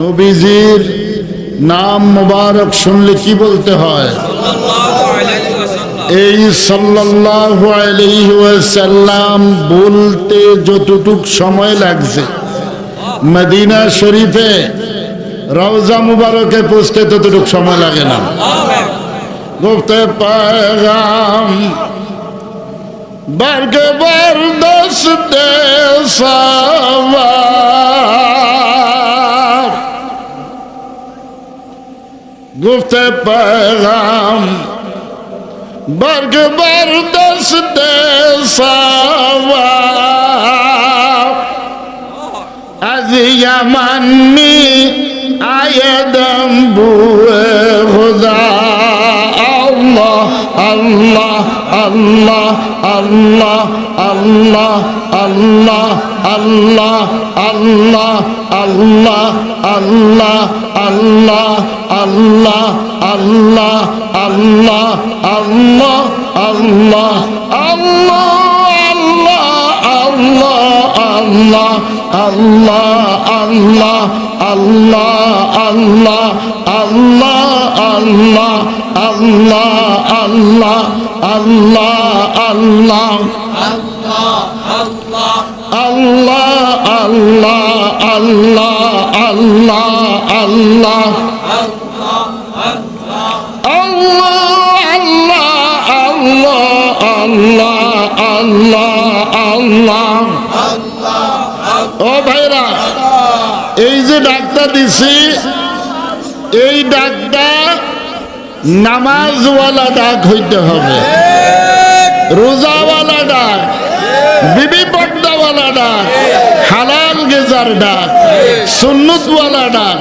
নবীজির নাম মোবারক শুনলে কি বলতে হয়? এই সাল্লাল্লাহু আলাইহি ওয়াসাল্লাম বলতে যতটুক সময় লাগছে মদিনা শরীফে রওজা মুবারকে পৌঁছতে ততটুক সময় লাগে না। গুফতে পায়গাম বর্গে বরদস্তে সওয়াব গুফতে পায়গাম বর্গে বরদস্তে সওয়াব از یمن می آیدم بوی خدا الله الله الله الله الله الله الله الله الله الله الله الله الله الله الله الله الله Allah Allah Allah Allah Allah Allah Allah Allah Allah Allah ও ভাইরা, এই যে ডাকটা দিছি এই ডাকটা নামাজওয়ালা ডাক হইতে হবে, রোজাওয়ালা ডাক, বিবি পর্দাওয়ালা ডাক, হালাল গেজার ডাক, সুন্নতওয়ালা ডাক।